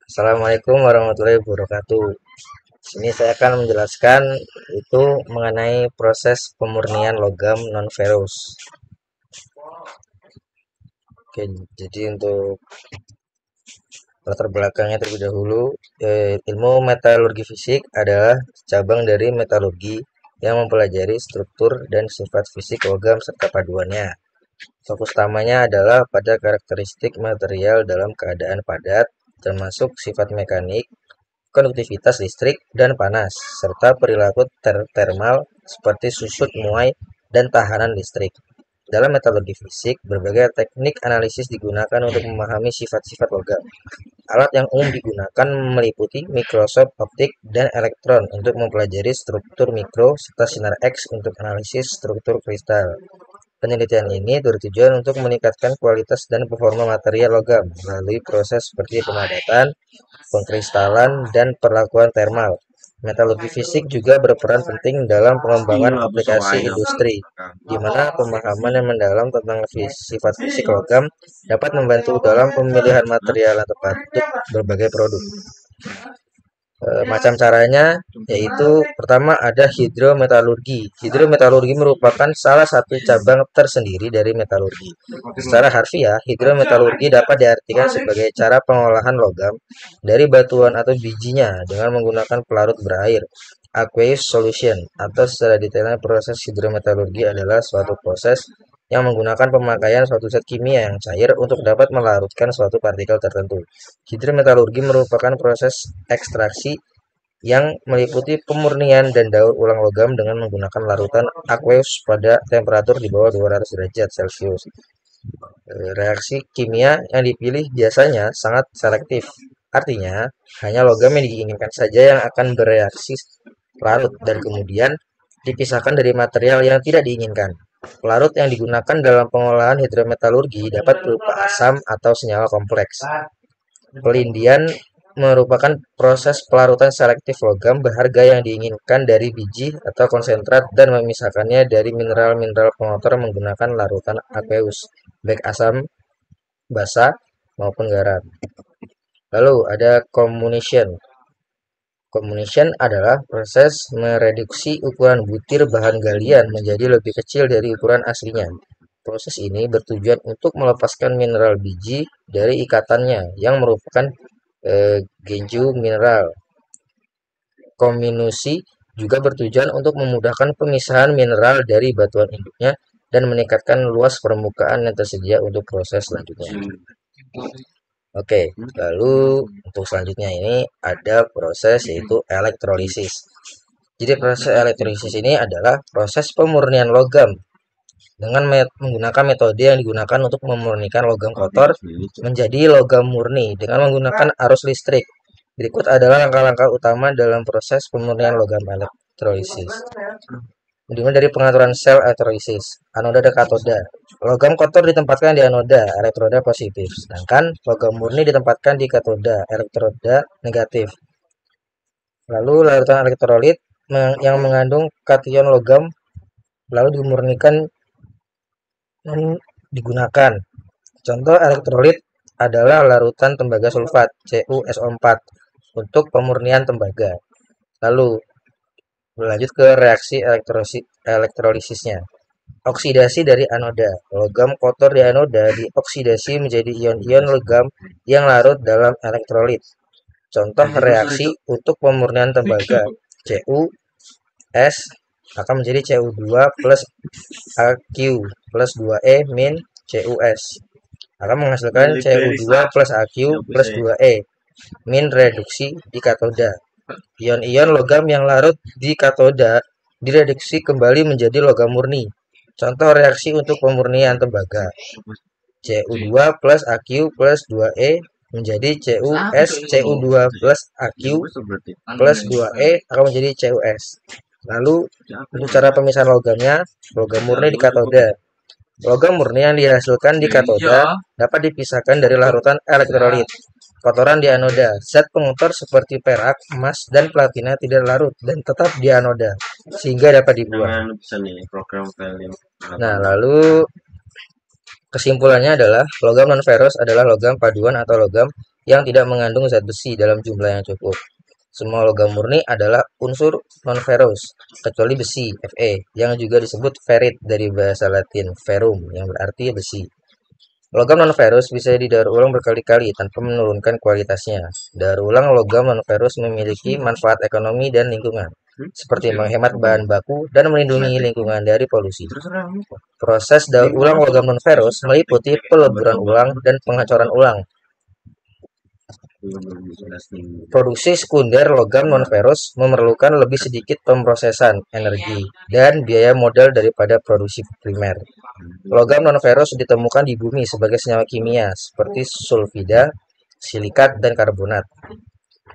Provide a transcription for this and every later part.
Assalamualaikum warahmatullahi wabarakatuh. Sini saya akan menjelaskan itu mengenai proses pemurnian logam non ferrous. Oke, jadi untuk latar belakangnya terlebih dahulu, ilmu metalurgi fisik adalah cabang dari metalurgi yang mempelajari struktur dan sifat fisik logam serta paduannya. Fokus utamanya adalah pada karakteristik material dalam keadaan padat, termasuk sifat mekanik, konduktivitas listrik dan panas, serta perilaku termal seperti susut, muai, dan tahanan listrik. Dalam metalurgi fisik, berbagai teknik analisis digunakan untuk memahami sifat-sifat logam. Alat yang umum digunakan meliputi mikroskop optik dan elektron untuk mempelajari struktur mikro, serta sinar X untuk analisis struktur kristal. Penelitian ini bertujuan untuk meningkatkan kualitas dan performa material logam melalui proses seperti pemadatan, pengkristalan, dan perlakuan termal. Metalurgi fisik juga berperan penting dalam pengembangan aplikasi industri, di mana pemahaman yang mendalam tentang sifat fisik logam dapat membantu dalam pemilihan material yang tepat untuk berbagai produk. Macam caranya yaitu pertama ada hidrometalurgi. Hidrometalurgi merupakan salah satu cabang tersendiri dari metalurgi. Secara harfiah, hidrometalurgi dapat diartikan sebagai cara pengolahan logam dari batuan atau bijinya dengan menggunakan pelarut berair. Aqueous solution atau secara detailnya proses hidrometalurgi adalah suatu proses yang menggunakan pemakaian suatu zat kimia yang cair untuk dapat melarutkan suatu partikel tertentu. Hidrometalurgi merupakan proses ekstraksi yang meliputi pemurnian dan daur ulang logam dengan menggunakan larutan aqueous pada temperatur di bawah 200 derajat Celcius. Reaksi kimia yang dipilih biasanya sangat selektif. Artinya, hanya logam yang diinginkan saja yang akan bereaksi larut dan kemudian dipisahkan dari material yang tidak diinginkan. Pelarut yang digunakan dalam pengolahan hidrometalurgi dapat berupa asam atau senyawa kompleks. Pelindian merupakan proses pelarutan selektif logam berharga yang diinginkan dari biji atau konsentrat dan memisahkannya dari mineral-mineral pengotor menggunakan larutan aqueous, baik asam, basa, maupun garam. Lalu ada comminution. Comminution adalah proses mereduksi ukuran butir bahan galian menjadi lebih kecil dari ukuran aslinya. Proses ini bertujuan untuk melepaskan mineral biji dari ikatannya yang merupakan genju mineral. Kominusi juga bertujuan untuk memudahkan pemisahan mineral dari batuan induknya dan meningkatkan luas permukaan yang tersedia untuk proses selanjutnya. Oke, lalu untuk selanjutnya ini ada proses yaitu elektrolisis. Jadi proses elektrolisis ini adalah proses pemurnian logam dengan menggunakan metode yang digunakan untuk memurnikan logam kotor menjadi logam murni dengan menggunakan arus listrik. Berikut adalah langkah-langkah utama dalam proses pemurnian logam elektrolisis. Dimulai dari pengaturan sel elektrolisis. Anoda dan katoda. Logam kotor ditempatkan di anoda, elektroda positif. Sedangkan logam murni ditempatkan di katoda, elektroda negatif. Lalu larutan elektrolit yang mengandung kation logam lalu dimurnikan digunakan. Contoh elektrolit adalah larutan tembaga sulfat CuSO4 untuk pemurnian tembaga. Lalu berlanjut ke reaksi elektrolisisnya. Oksidasi dari anoda. Logam kotor di anoda dioksidasi menjadi ion-ion logam yang larut dalam elektrolit. Contoh reaksi untuk pemurnian tembaga. CuS akan menjadi Cu2 plus Aq plus 2E min CuS. Akan menghasilkan Cu2 plus Aq plus 2E min reduksi di katoda. Ion-ion logam yang larut di katoda direduksi kembali menjadi logam murni. Contoh reaksi untuk pemurnian tembaga. Cu2 plus Aq plus 2E menjadi CuS, Cu2 plus Aq plus 2E akan menjadi CuS. Lalu untuk cara pemisahan logamnya, logam murni di katoda. Logam murni yang dihasilkan di katoda dapat dipisahkan dari larutan elektrolit. Kotoran di anoda. Zat pengotor seperti perak, emas, dan platina tidak larut dan tetap di anoda sehingga dapat dibuang. Nah, lalu kesimpulannya adalah logam non ferrous adalah logam paduan atau logam yang tidak mengandung zat besi dalam jumlah yang cukup. Semua logam murni adalah unsur non-ferrous, kecuali besi, Fe, yang juga disebut ferrit dari bahasa Latin ferrum, yang berarti besi. Logam non-ferrous bisa didaur ulang berkali-kali tanpa menurunkan kualitasnya. Daur ulang logam non-ferrous memiliki manfaat ekonomi dan lingkungan, seperti menghemat bahan baku dan melindungi lingkungan dari polusi. Proses daur ulang logam non-ferrous meliputi peleburan ulang dan penghancuran ulang. Produksi sekunder logam non-ferrous memerlukan lebih sedikit pemrosesan energi dan biaya modal daripada produksi primer. Logam non-ferrous ditemukan di bumi sebagai senyawa kimia seperti sulfida, silikat, dan karbonat.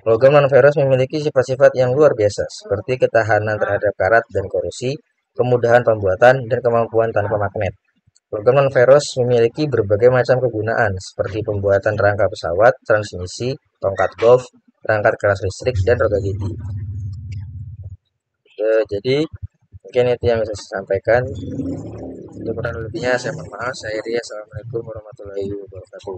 Logam non-ferrous memiliki sifat-sifat yang luar biasa seperti ketahanan terhadap karat dan korosi, kemudahan pembuatan, dan kemampuan tanpa magnet. Logam non-ferrous memiliki berbagai macam kegunaan seperti pembuatan rangka pesawat, transmisi, tongkat golf, perangkat keras listrik, dan roda gigi. Jadi mungkin itu yang bisa saya sampaikan. Untuk kurang lebihnya saya mohon maaf. Saya Ria. Assalamualaikum warahmatullahi wabarakatuh.